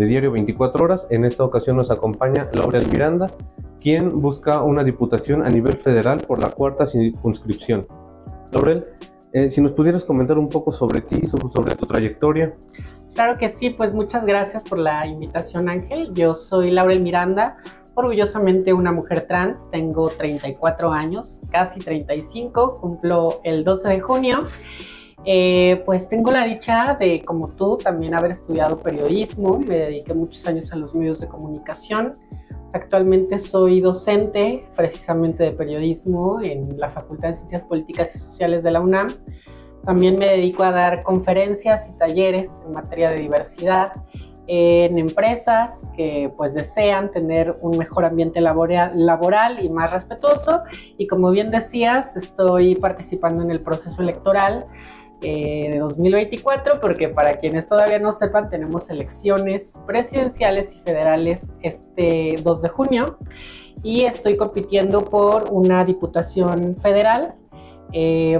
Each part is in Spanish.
de Diario 24 Horas. En esta ocasión nos acompaña Laurel Miranda, quien busca una diputación a nivel federal por la 4ª circunscripción. Laurel, si nos pudieras comentar un poco sobre ti, sobre tu trayectoria. Claro que sí, pues muchas gracias por la invitación, Ángel. Yo soy Laurel Miranda, orgullosamente una mujer trans, tengo 34 años, casi 35, cumplo el 12 de junio. Pues tengo la dicha de, como tú, también haber estudiado periodismo, me dediqué muchos años a los medios de comunicación. Actualmente soy docente precisamente de periodismo en la Facultad de Ciencias Políticas y Sociales de la UNAM. También me dedico a dar conferencias y talleres en materia de diversidad en empresas que pues desean tener un mejor ambiente laboral y más respetuoso. Y como bien decías, estoy participando en el proceso electoral de 2024, porque para quienes todavía no sepan, tenemos elecciones presidenciales y federales este 2 de junio y estoy compitiendo por una diputación federal.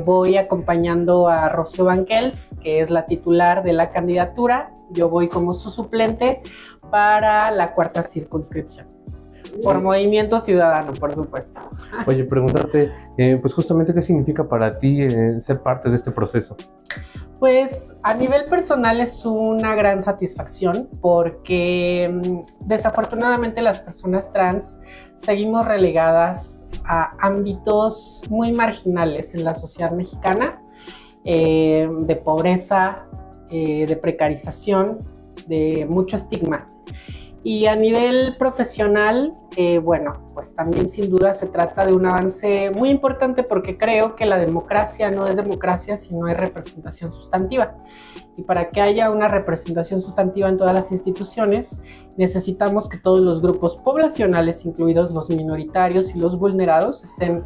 Voy acompañando a Rocío Banquels, que es la titular de la candidatura. Yo voy como su suplente para la 4ª circunscripción. Por Movimiento Ciudadano, por supuesto. Oye, preguntarte, pues justamente, ¿qué significa para ti ser parte de este proceso? Pues a nivel personal es una gran satisfacción porque desafortunadamente las personas trans seguimos relegadas a ámbitos muy marginales en la sociedad mexicana, de pobreza, de precarización, de mucho estigma. Y a nivel profesional, bueno, pues también sin duda se trata de un avance muy importante porque creo que la democracia no es democracia si no hay representación sustantiva. Y para que haya una representación sustantiva en todas las instituciones, necesitamos que todos los grupos poblacionales, incluidos los minoritarios y los vulnerados, estén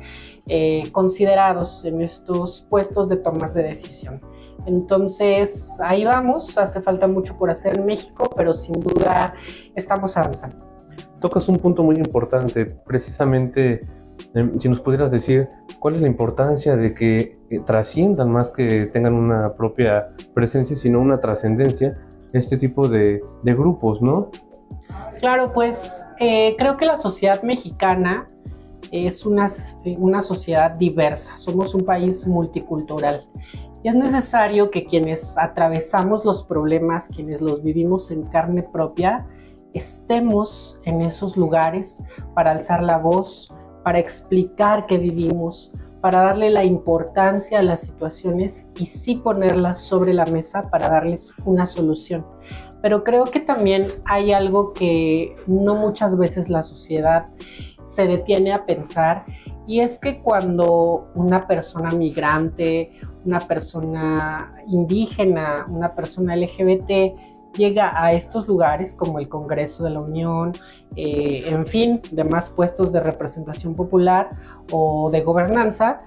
considerados en estos puestos de tomas de decisión. Entonces, ahí vamos, hace falta mucho por hacer en México, pero sin duda estamos avanzando. Tocas un punto muy importante, precisamente, si nos pudieras decir cuál es la importancia de que trasciendan más que tengan una propia presencia, sino una trascendencia, este tipo de grupos, ¿no? Claro, pues creo que la sociedad mexicana es una sociedad diversa, somos un país multicultural. Y es necesario que quienes atravesamos los problemas, quienes los vivimos en carne propia, estemos en esos lugares para alzar la voz, para explicar qué vivimos, para darle la importancia a las situaciones y sí ponerlas sobre la mesa para darles una solución. Pero creo que también hay algo que no muchas veces la sociedad se detiene a pensar, y es que cuando una persona migrante, una persona indígena, una persona LGBT llega a estos lugares como el Congreso de la Unión, en fin, demás puestos de representación popular o de gobernanza,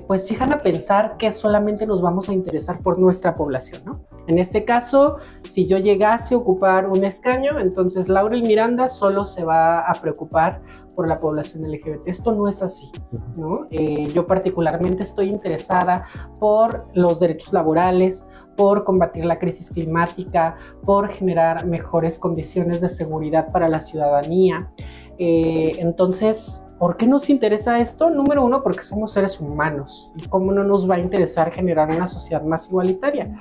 pues llegan a pensar que solamente nos vamos a interesar por nuestra población, ¿no? En este caso, si yo llegase a ocupar un escaño, entonces Laurel Miranda solo se va a preocupar por la población LGBT. Esto no es así, ¿no? Yo particularmente estoy interesada por los derechos laborales, por combatir la crisis climática, por generar mejores condiciones de seguridad para la ciudadanía. Entonces, ¿por qué nos interesa esto? Número uno, porque somos seres humanos. ¿Y cómo no nos va a interesar generar una sociedad más igualitaria?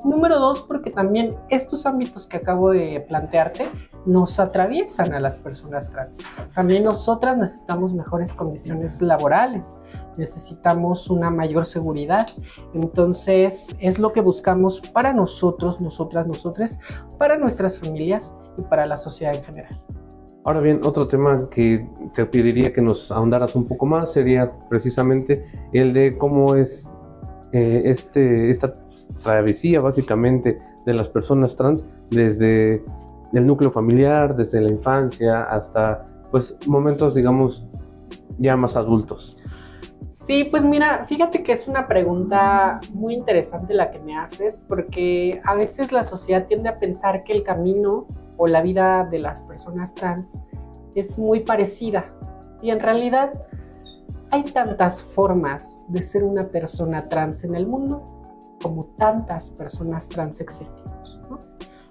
Número dos, porque también estos ámbitos que acabo de plantearte nos atraviesan a las personas trans. También nosotras necesitamos mejores condiciones laborales, necesitamos una mayor seguridad. Entonces, es lo que buscamos para nosotros, nosotras, nosotres, para nuestras familias y para la sociedad en general. Ahora bien, otro tema que te pediría que nos ahondaras un poco más sería precisamente el de cómo es esta travesía básicamente de las personas trans desde el núcleo familiar, desde la infancia hasta pues momentos, digamos, ya más adultos. Sí, pues mira, fíjate que es una pregunta muy interesante la que me haces, porque a veces la sociedad tiende a pensar que el camino o la vida de las personas trans es muy parecida, y en realidad hay tantas formas de ser una persona trans en el mundo como tantas personas trans existimos, ¿no?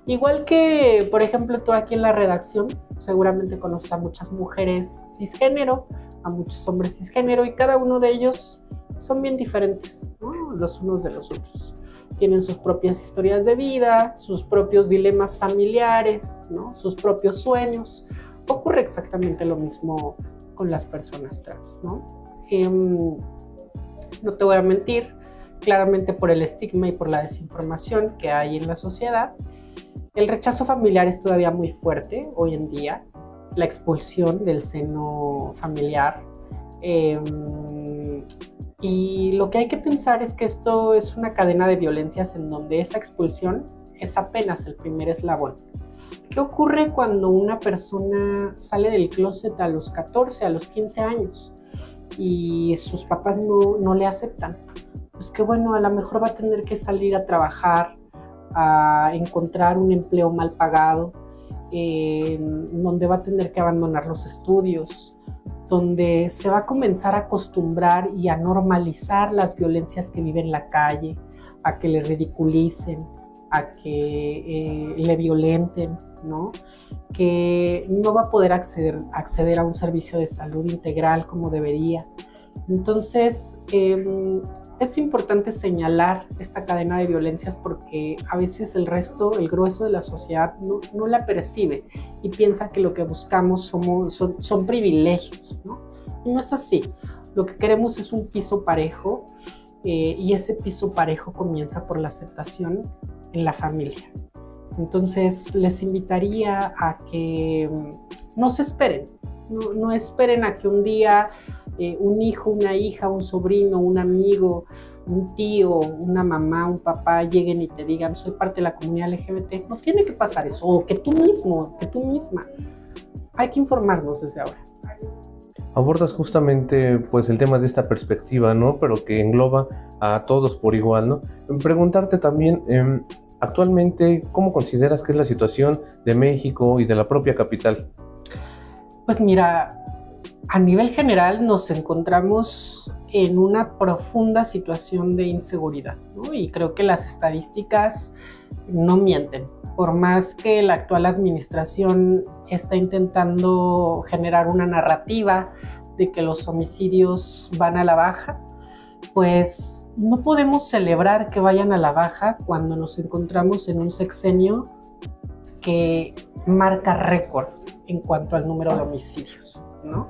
Igual que, por ejemplo, tú aquí en la redacción, seguramente conoces a muchas mujeres cisgénero, a muchos hombres cisgénero, y cada uno de ellos son bien diferentes, ¿no? Los unos de los otros. Tienen sus propias historias de vida, sus propios dilemas familiares, ¿no? Sus propios sueños. Ocurre exactamente lo mismo con las personas trans, ¿no? No te voy a mentir, claramente por el estigma y por la desinformación que hay en la sociedad, el rechazo familiar es todavía muy fuerte hoy en día, la expulsión del seno familiar. Y lo que hay que pensar es que esto es una cadena de violencias en donde esa expulsión es apenas el primer eslabón. ¿Qué ocurre cuando una persona sale del closet a los 14, a los 15 años y sus papás no le aceptan? Pues que bueno, a lo mejor va a tener que salir a trabajar, a encontrar un empleo mal pagado, donde va a tener que abandonar los estudios, donde se va a comenzar a acostumbrar y a normalizar las violencias que vive en la calle, a que le ridiculicen, a que le violenten, ¿no? Que no va a poder acceder a un servicio de salud integral como debería. Entonces, es importante señalar esta cadena de violencias porque a veces el grueso de la sociedad no la percibe y piensa que lo que buscamos son privilegios, ¿no? Y no es así. Lo que queremos es un piso parejo, y ese piso parejo comienza por la aceptación en la familia. Entonces les invitaría a que no se esperen, no esperen a que un día un hijo, una hija, un sobrino, un amigo, un tío, una mamá, un papá lleguen y te digan soy parte de la comunidad LGBT. No tiene que pasar eso, o que tú mismo, que tú misma. Hay que informarnos desde ahora. Abordas justamente pues el tema de esta perspectiva, ¿no? Pero que engloba a todos por igual, ¿no? Preguntarte también, actualmente, ¿cómo consideras que es la situación de México y de la propia capital? Pues mira, a nivel general nos encontramos en una profunda situación de inseguridad, ¿no? Y creo que las estadísticas no mienten. Por más que la actual administración está intentando generar una narrativa de que los homicidios van a la baja, pues no podemos celebrar que vayan a la baja cuando nos encontramos en un sexenio que marca récord en cuanto al número de homicidios, ¿no?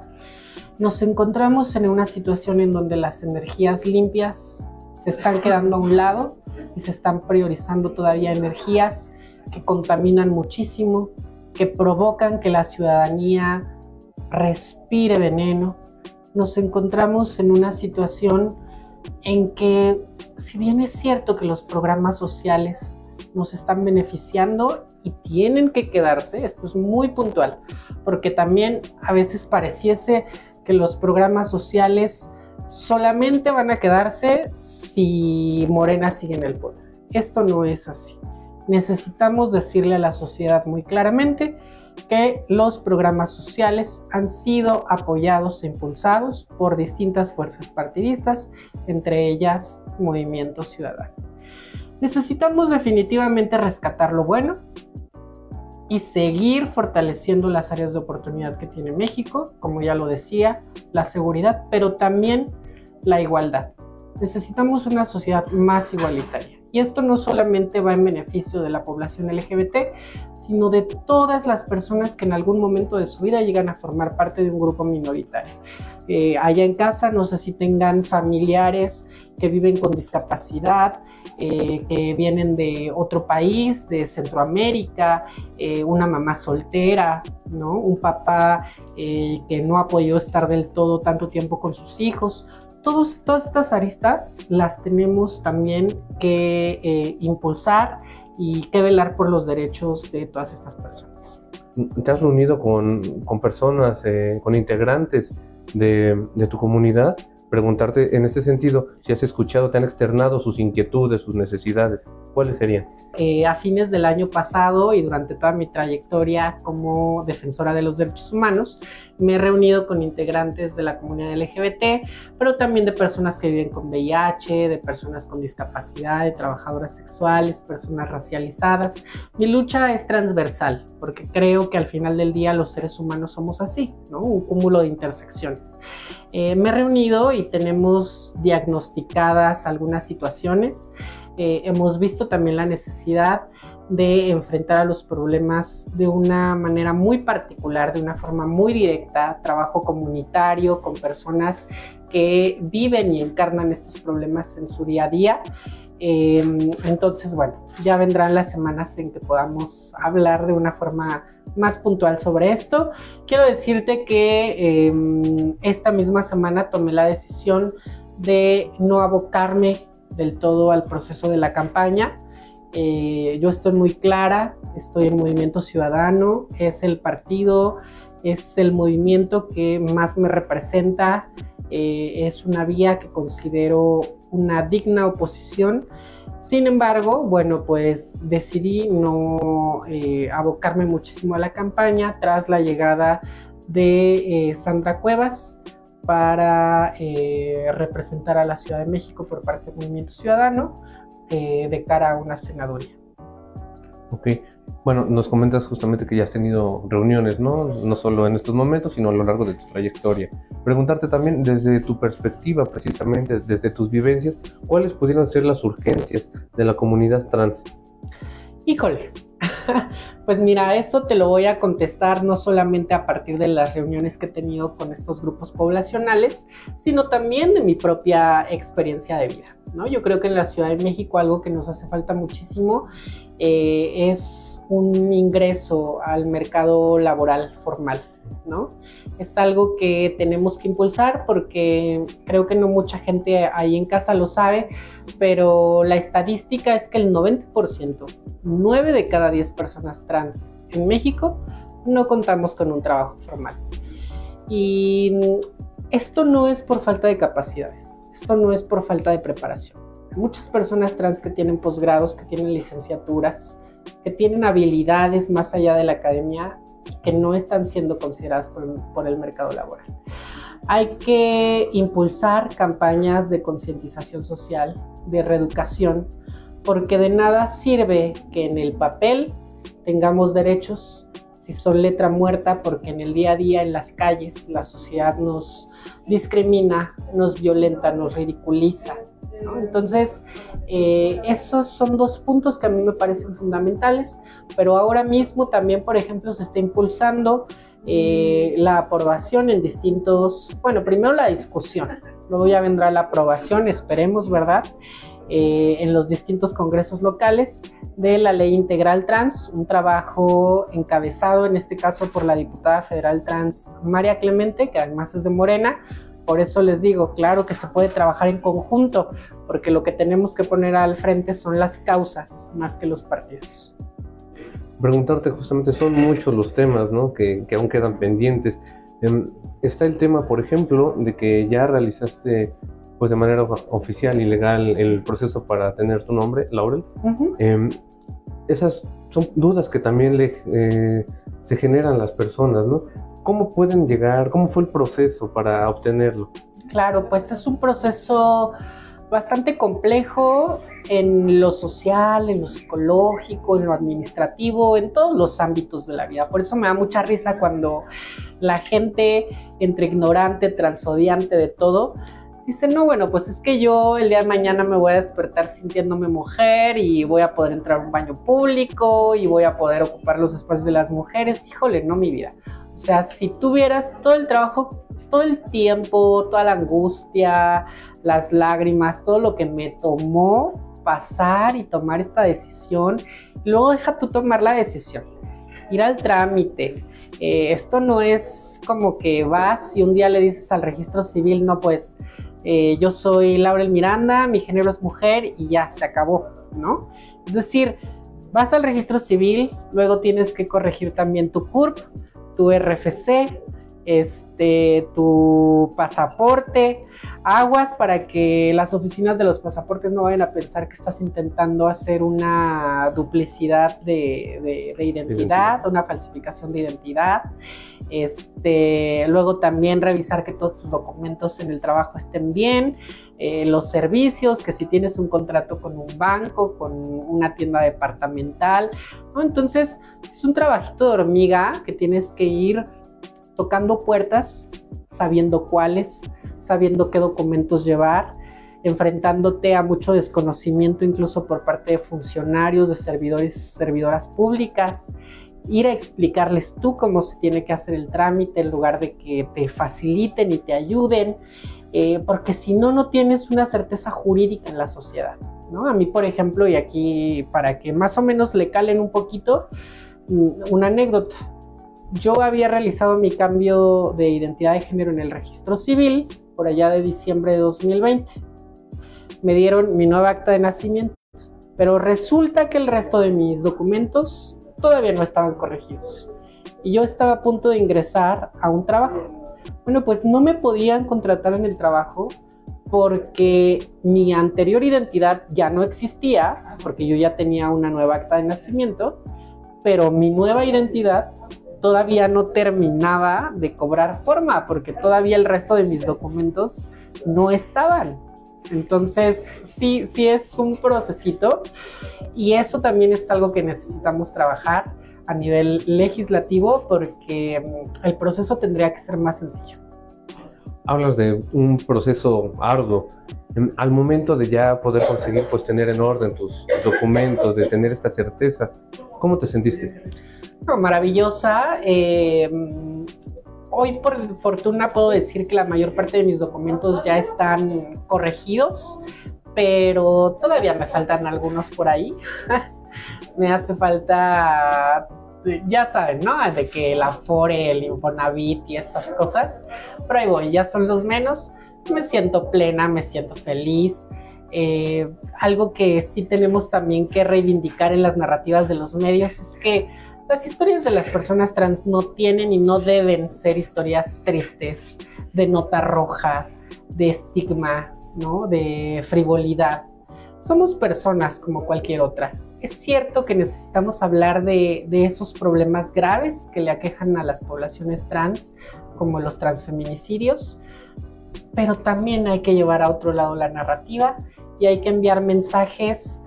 Nos encontramos en una situación en donde las energías limpias se están quedando a un lado y se están priorizando todavía energías que contaminan muchísimo, que provocan que la ciudadanía respire veneno. Nos encontramos en una situación en que, si bien es cierto que los programas sociales nos están beneficiando y tienen que quedarse, esto es muy puntual, porque también a veces pareciese que los programas sociales solamente van a quedarse si Morena sigue en el poder. Esto no es así. Necesitamos decirle a la sociedad muy claramente que los programas sociales han sido apoyados e impulsados por distintas fuerzas partidistas, entre ellas Movimiento Ciudadano. Necesitamos definitivamente rescatar lo bueno y seguir fortaleciendo las áreas de oportunidad que tiene México, como ya lo decía, la seguridad, pero también la igualdad. Necesitamos una sociedad más igualitaria. Y esto no solamente va en beneficio de la población LGBT, sino de todas las personas que en algún momento de su vida llegan a formar parte de un grupo minoritario. Allá en casa, no sé si tengan familiares que viven con discapacidad, que vienen de otro país, de Centroamérica, una mamá soltera, ¿no? Un papá que no ha podido estar del todo tanto tiempo con sus hijos. Todas estas aristas las tenemos también que impulsar y que velar por los derechos de todas estas personas. ¿Te has reunido con personas, con integrantes de tu comunidad? Preguntarte en este sentido, si has escuchado, te han externado sus inquietudes, sus necesidades, ¿cuáles serían? a fines del año pasado y durante toda mi trayectoria como defensora de los derechos humanos, me he reunido con integrantes de la comunidad LGBT, pero también de personas que viven con VIH, de personas con discapacidad, de trabajadoras sexuales, personas racializadas. Mi lucha es transversal, porque creo que al final del día los seres humanos somos así, ¿no? Un cúmulo de intersecciones. Me he reunido y tenemos diagnosticadas algunas situaciones. Hemos visto también la necesidad de enfrentar a los problemas de una manera muy particular, de una forma muy directa, trabajo comunitario con personas que viven y encarnan estos problemas en su día a día. Entonces, bueno, ya vendrán las semanas en que podamos hablar de una forma más puntual sobre esto. Quiero decirte que esta misma semana tomé la decisión de no abocarme del todo al proceso de la campaña. Yo estoy muy clara, estoy en Movimiento Ciudadano, es el partido, es el movimiento que más me representa, es una vía que considero una digna oposición. Sin embargo, bueno, pues decidí no abocarme muchísimo a la campaña tras la llegada de Sandra Cuevas para representar a la Ciudad de México por parte del Movimiento Ciudadano de cara a una senaduría. Ok, bueno, nos comentas justamente que ya has tenido reuniones, ¿no? No solo en estos momentos, sino a lo largo de tu trayectoria. Preguntarte también desde tu perspectiva, precisamente desde tus vivencias, ¿cuáles pudieran ser las urgencias de la comunidad trans? Híjole, pues mira, eso te lo voy a contestar no solamente a partir de las reuniones que he tenido con estos grupos poblacionales, sino también de mi propia experiencia de vida, ¿no? Yo creo que en la Ciudad de México algo que nos hace falta muchísimo es un ingreso al mercado laboral formal, ¿no? Es algo que tenemos que impulsar porque creo que no mucha gente ahí en casa lo sabe, pero la estadística es que el 90%, 9 de cada 10 personas trans en México no contamos con un trabajo formal. Y esto no es por falta de capacidades, esto no es por falta de preparación. Hay muchas personas trans que tienen posgrados, que tienen licenciaturas, que tienen habilidades más allá de la academia y que no están siendo consideradas por el mercado laboral. Hay que impulsar campañas de concientización social, de reeducación, porque de nada sirve que en el papel tengamos derechos si son letra muerta, porque en el día a día, en las calles, la sociedad nos discrimina, nos violenta, nos ridiculiza, ¿no? Entonces, esos son dos puntos que a mí me parecen fundamentales, pero ahora mismo también, por ejemplo, se está impulsando la aprobación en distintos, bueno, primero la discusión, luego ya vendrá la aprobación, esperemos, ¿verdad? En los distintos congresos locales de la Ley Integral Trans, un trabajo encabezado en este caso por la diputada federal trans María Clemente, que además es de Morena. Por eso les digo, claro que se puede trabajar en conjunto, porque lo que tenemos que poner al frente son las causas más que los partidos. Preguntarte justamente, son muchos los temas, ¿no? que aún quedan pendientes. Está el tema, por ejemplo, de que ya realizaste pues de manera oficial y legal el proceso para tener tu nombre, Laurel. Esas son dudas que también se generan las personas, ¿no? ¿Cómo pueden llegar? ¿Cómo fue el proceso para obtenerlo? Claro, pues es un proceso bastante complejo en lo social, en lo psicológico, en lo administrativo, en todos los ámbitos de la vida. Por eso me da mucha risa cuando la gente, entre ignorante, transodiante de todo, dice, no, bueno, pues es que yo el día de mañana me voy a despertar sintiéndome mujer y voy a poder entrar a un baño público y voy a poder ocupar los espacios de las mujeres. Híjole, no, mi vida. O sea, si tuvieras todo el trabajo, todo el tiempo, toda la angustia, las lágrimas, todo lo que me tomó pasar y tomar esta decisión, luego deja tú tomar la decisión, ir al trámite. Esto no es como que vas y un día le dices al registro civil, no, pues yo soy Laurel Miranda, mi género es mujer y ya, se acabó, ¿no? Es decir, vas al registro civil, luego tienes que corregir también tu CURP, tu RFC, tu pasaporte, aguas para que las oficinas de los pasaportes no vayan a pensar que estás intentando hacer una duplicidad de identidad, una falsificación de identidad. Luego también revisar que todos tus documentos en el trabajo estén bien, los servicios, que si tienes un contrato con un banco, con una tienda departamental, ¿no? Entonces es un trabajito de hormiga que tienes que ir tocando puertas, sabiendo cuáles, sabiendo qué documentos llevar, enfrentándote a mucho desconocimiento incluso por parte de funcionarios, de servidoras públicas, ir a explicarles tú cómo se tiene que hacer el trámite en lugar de que te faciliten y te ayuden, porque si no, no tienes una certeza jurídica en la sociedad, ¿no? A mí, por ejemplo, y aquí para que más o menos le calen un poquito, una anécdota. Yo había realizado mi cambio de identidad de género en el registro civil por allá de diciembre de 2020. Me dieron mi nueva acta de nacimiento, pero resulta que el resto de mis documentos todavía no estaban corregidos. Y yo estaba a punto de ingresar a un trabajo. Bueno, pues no me podían contratar en el trabajo porque mi anterior identidad ya no existía, porque yo ya tenía una nueva acta de nacimiento, pero mi nueva identidad todavía no terminaba de cobrar forma porque todavía el resto de mis documentos no estaban. Entonces sí es un procesito, y eso también es algo que necesitamos trabajar a nivel legislativo porque el proceso tendría que ser más sencillo. Hablas de un proceso arduo. Al momento de ya poder conseguir pues tener en orden tus documentos, de tener esta certeza, ¿cómo te sentiste? No, maravillosa. Hoy por fortuna puedo decir que la mayor parte de mis documentos ya están corregidos, pero todavía me faltan algunos por ahí. Me hace falta, ya saben, ¿no? De que el Afore, el Infonavit y estas cosas, pero ahí voy, ya son los menos. Me siento plena, me siento feliz. Algo que sí tenemos también que reivindicar en las narrativas de los medios es que las historias de las personas trans no tienen y no deben ser historias tristes, de nota roja, de estigma, ¿no? De frivolidad. Somos personas como cualquier otra. Es cierto que necesitamos hablar de esos problemas graves que le aquejan a las poblaciones trans, como los transfeminicidios, pero también hay que llevar a otro lado la narrativa y hay que enviar mensajes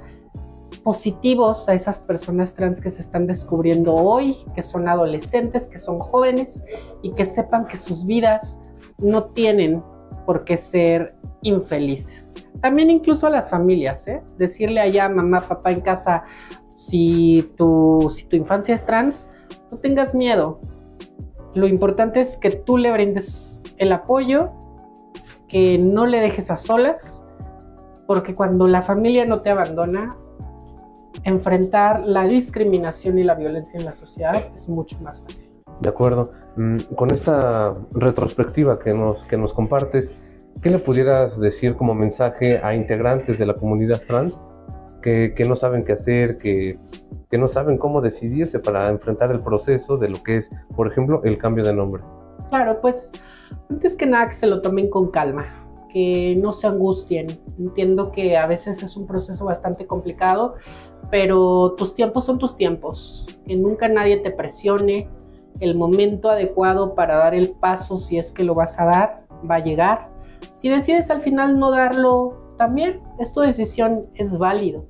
positivos a esas personas trans que se están descubriendo hoy, que son adolescentes, que son jóvenes, y que sepan que sus vidas no tienen por qué ser infelices. También incluso a las familias, decirle allá mamá, papá en casa, si tu infancia es trans, no tengas miedo. Lo importante es que tú le brindes el apoyo, que no le dejes a solas, porque cuando la familia no te abandona, enfrentar la discriminación y la violencia en la sociedad es mucho más fácil. De acuerdo. Con esta retrospectiva que nos compartes, ¿qué le pudieras decir como mensaje a integrantes de la comunidad trans que no saben qué hacer, que no saben cómo decidirse para enfrentar el proceso de lo que es, por ejemplo, el cambio de nombre? Claro, pues antes que nada que se lo tomen con calma, que no se angustien. Entiendo que a veces es un proceso bastante complicado, pero tus tiempos son tus tiempos, que nunca nadie te presione. El momento adecuado para dar el paso, si es que lo vas a dar, va a llegar. Si decides al final no darlo, también es tu decisión, es válido.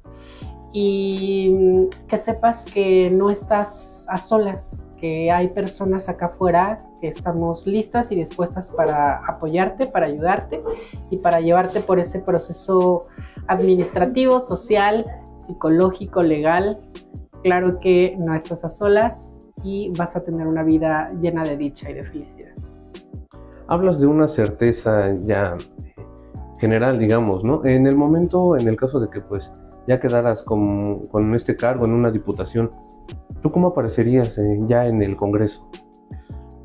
Y que sepas que no estás a solas, que hay personas acá afuera que estamos listas y dispuestas para apoyarte, para ayudarte y para llevarte por ese proceso administrativo, social, psicológico, legal. Claro que no estás a solas y vas a tener una vida llena de dicha y de felicidad. Hablas de una certeza ya general, digamos, ¿no? En el momento, en el caso de que pues ya quedaras con este cargo en una diputación, ¿tú cómo aparecerías ya en el Congreso?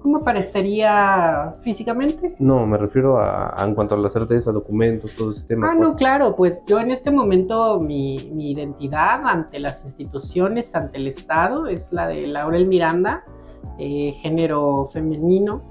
¿Cómo aparecería físicamente? No, me refiero a en cuanto a la certeza, documentos, todo ese tema. No, claro, pues yo en este momento mi identidad ante las instituciones, ante el Estado, es la de Laurel Miranda, género femenino,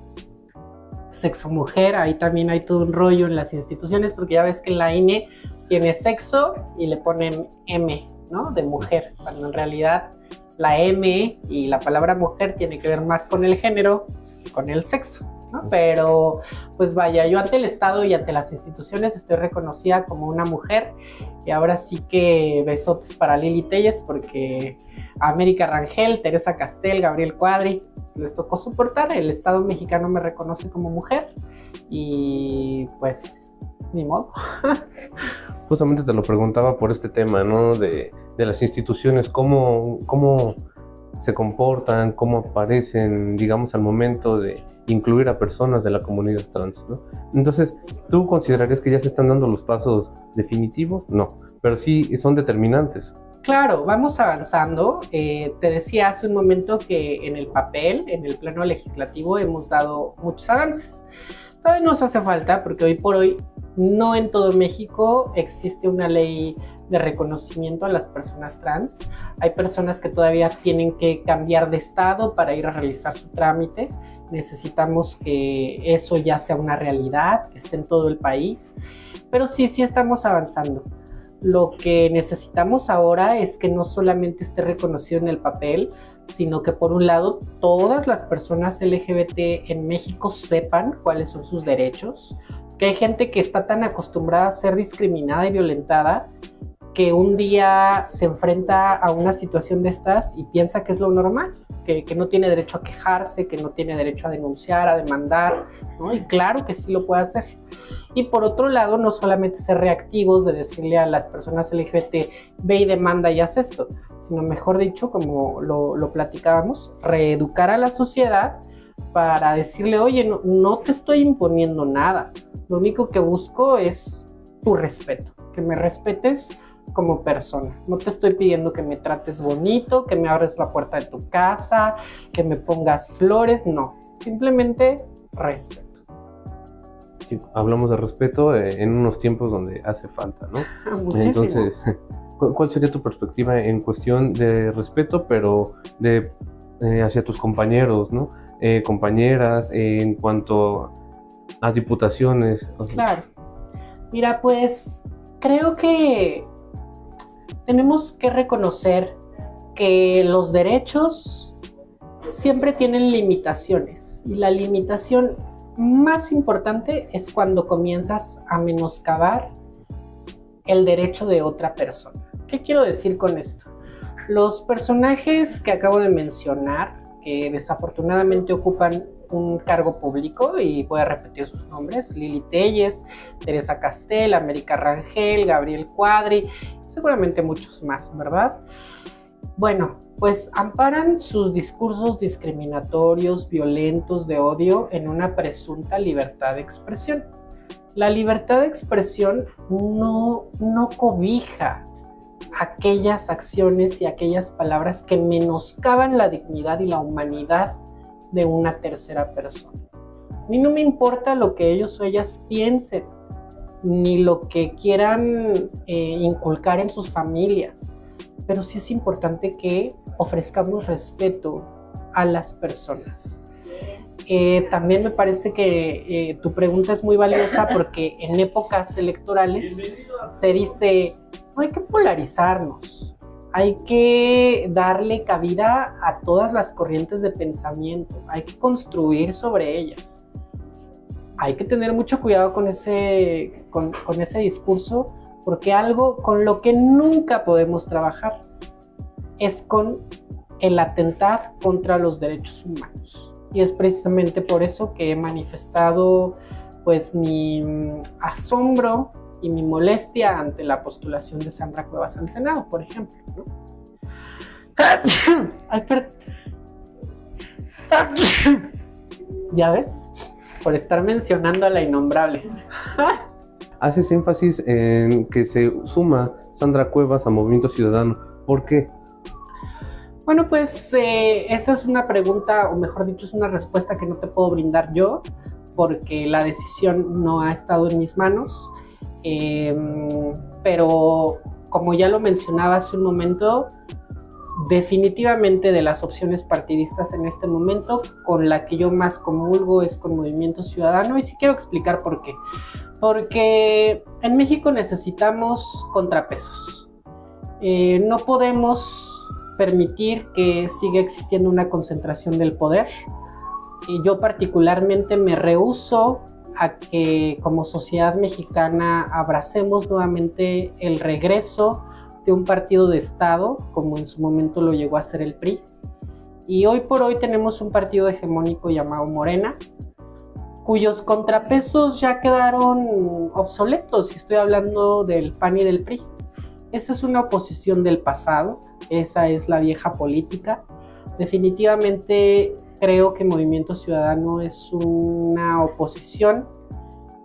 sexo mujer, ahí también hay todo un rollo en las instituciones, porque ya ves que la INE tiene sexo y le ponen M, ¿no? De mujer, cuando en realidad la M y la palabra mujer tiene que ver más con el género que con el sexo, ¿no? Pero pues vaya, yo ante el Estado y ante las instituciones estoy reconocida como una mujer, y ahora sí que besotes para Lili Telles, porque a América Rangel, Teresa Castel, Gabriel Cuadri les tocó soportar, el Estado mexicano me reconoce como mujer y pues ni modo. Justamente te lo preguntaba por este tema, ¿no? De las instituciones, cómo se comportan, cómo aparecen, digamos, al momento de incluir a personas de la comunidad trans, ¿no? Entonces, ¿tú considerarías que ya se están dando los pasos definitivos? No, pero sí son determinantes. Claro, vamos avanzando. Te decía hace un momento que en el papel, en el plano legislativo, hemos dado muchos avances. Todavía nos hace falta porque hoy por hoy no en todo México existe una ley de reconocimiento a las personas trans. Hay personas que todavía tienen que cambiar de estado para ir a realizar su trámite. Necesitamos que eso ya sea una realidad, que esté en todo el país. Pero sí estamos avanzando. Lo que necesitamos ahora es que no solamente esté reconocido en el papel, sino que por un lado todas las personas LGBT en México sepan cuáles son sus derechos, que hay gente que está tan acostumbrada a ser discriminada y violentada que un día se enfrenta a una situación de estas y piensa que es lo normal, que no tiene derecho a quejarse, que no tiene derecho a denunciar, a demandar, ¿no? Y claro que sí lo puede hacer. Y por otro lado, no solamente ser reactivos de decirle a las personas LGBT, ve y demanda y haz esto, sino mejor dicho, como lo platicábamos, reeducar a la sociedad para decirle, oye, no te estoy imponiendo nada, lo único que busco es tu respeto, que me respetes como persona. No te estoy pidiendo que me trates bonito, que me abres la puerta de tu casa, que me pongas flores, no, simplemente respeto. Sí, hablamos de respeto en unos tiempos donde hace falta, ¿no? Muchísimo. Entonces, ¿cuál sería tu perspectiva en cuestión de respeto, pero de hacia tus compañeros, ¿no? Compañeras, en cuanto a diputaciones? Claro. Mira, pues creo que tenemos que reconocer que los derechos siempre tienen limitaciones, y la limitación más importante es cuando comienzas a menoscabar el derecho de otra persona. ¿Qué quiero decir con esto? Los personajes que acabo de mencionar, que desafortunadamente ocupan un cargo público, y voy a repetir sus nombres: Lili Telles, Teresa Castel, América Rangel, Gabriel Cuadri, seguramente muchos más, ¿verdad? Bueno, pues amparan sus discursos discriminatorios, violentos, de odio en una presunta libertad de expresión. La libertad de expresión no cobija aquellas acciones y aquellas palabras que menoscaban la dignidad y la humanidad de una tercera persona. A mí no me importa lo que ellos o ellas piensen, ni lo que quieran inculcar en sus familias, pero sí es importante que ofrezcamos respeto a las personas. También me parece que tu pregunta es muy valiosa, porque en épocas electorales se dice, no hay que polarizarnos, hay que darle cabida a todas las corrientes de pensamiento, hay que construir sobre ellas. Hay que tener mucho cuidado con ese discurso, porque algo con lo que nunca podemos trabajar es con el atentar contra los derechos humanos. Y es precisamente por eso que he manifestado pues mi asombro y mi molestia ante la postulación de Sandra Cuevas al Senado, por ejemplo, ¿no? ¿Ya ves? Por estar mencionando a la innombrable. Haces énfasis en que se suma Sandra Cuevas a Movimiento Ciudadano. ¿Por qué? Bueno, pues esa es una pregunta, o mejor dicho, es una respuesta que no te puedo brindar yo, porque la decisión no ha estado en mis manos. Pero como ya lo mencionaba hace un momento, definitivamente de las opciones partidistas en este momento, con la que yo más comulgo es con Movimiento Ciudadano, y sí quiero explicar por qué. Porque en México necesitamos contrapesos. No podemos permitir que siga existiendo una concentración del poder. Y yo particularmente me rehúso a que como sociedad mexicana abracemos nuevamente el regreso de un partido de Estado, como en su momento lo llegó a ser el PRI. Y hoy por hoy tenemos un partido hegemónico llamado Morena, cuyos contrapesos ya quedaron obsoletos, y estoy hablando del PAN y del PRI. Esa es una oposición del pasado, esa es la vieja política. Definitivamente creo que Movimiento Ciudadano es una oposición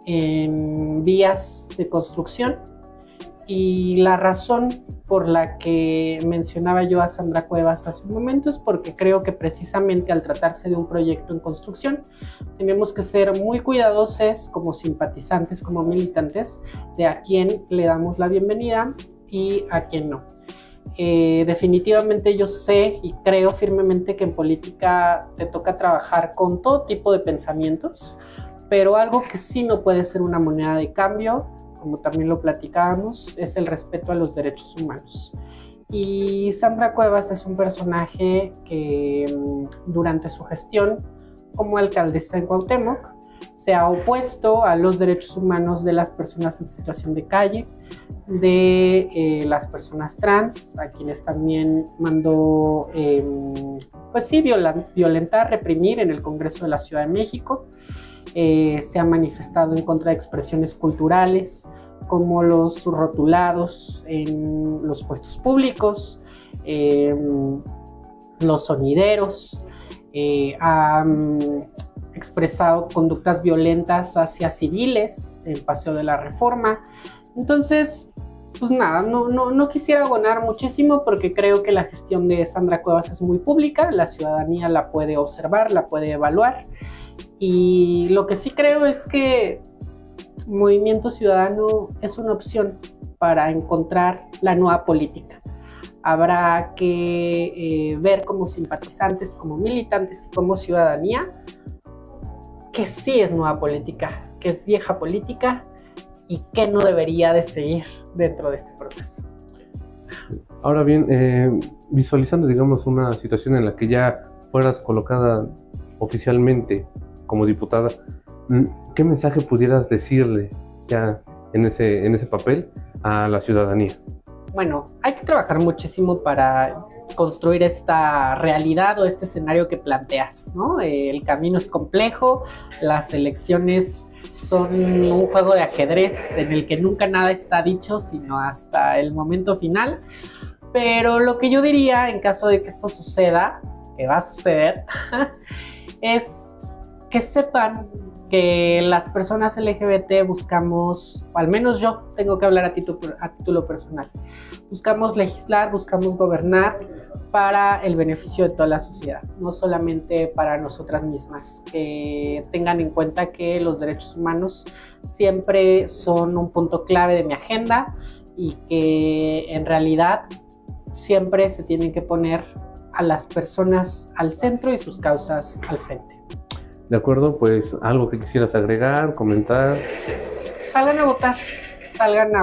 en vías de construcción, y la razón por la que mencionaba yo a Sandra Cuevas hace un momento es porque creo que precisamente al tratarse de un proyecto en construcción tenemos que ser muy cuidadosos como simpatizantes, como militantes, de a quién le damos la bienvenida y a quién no. Definitivamente yo sé y creo firmemente que en política te toca trabajar con todo tipo de pensamientos, pero algo que sí no puede ser una moneda de cambio, como también lo platicábamos, es el respeto a los derechos humanos. Y Sandra Cuevas es un personaje que durante su gestión como alcaldesa en Cuauhtémoc se ha opuesto a los derechos humanos de las personas en situación de calle, de las personas trans, a quienes también mandó pues sí, violentar, reprimir en el Congreso de la Ciudad de México. Se ha manifestado en contra de expresiones culturales como los rotulados en los puestos públicos, los sonideros, ha expresado conductas violentas hacia civiles en Paseo de la Reforma. Entonces, pues nada, no quisiera abonar muchísimo porque creo que la gestión de Sandra Cuevas es muy pública, la ciudadanía la puede observar, la puede evaluar. Y lo que sí creo es que Movimiento Ciudadano es una opción para encontrar la nueva política. Habrá que ver como simpatizantes, como militantes y como ciudadanía que sí es nueva política, que es vieja política y que no debería de seguir dentro de este proceso. Ahora bien, visualizando, digamos, una situación en la que ya fueras colocada oficialmente como diputada, ¿qué mensaje pudieras decirle ya en ese papel a la ciudadanía? Bueno, hay que trabajar muchísimo para construir esta realidad o este escenario que planteas, ¿no? El camino es complejo, las elecciones son un juego de ajedrez en el que nunca nada está dicho, sino hasta el momento final. Pero lo que yo diría en caso de que esto suceda, que va a suceder, es que sepan que las personas LGBT buscamos, o al menos yo tengo que hablar a título personal, buscamos legislar, buscamos gobernar para el beneficio de toda la sociedad, no solamente para nosotras mismas. Que tengan en cuenta que los derechos humanos siempre son un punto clave de mi agenda y que en realidad siempre se tienen que poner a las personas al centro y sus causas al frente. De acuerdo, pues algo que quisieras agregar, comentar. Salgan a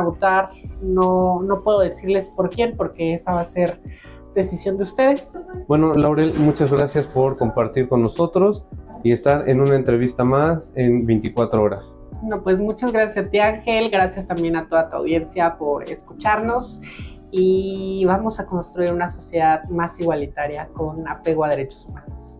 votar, no puedo decirles por quién, porque esa va a ser decisión de ustedes. Bueno, Laurel, muchas gracias por compartir con nosotros y estar en una entrevista más en 24 horas. No, pues muchas gracias a ti, Ángel, gracias también a toda tu audiencia por escucharnos y vamos a construir una sociedad más igualitaria con apego a derechos humanos.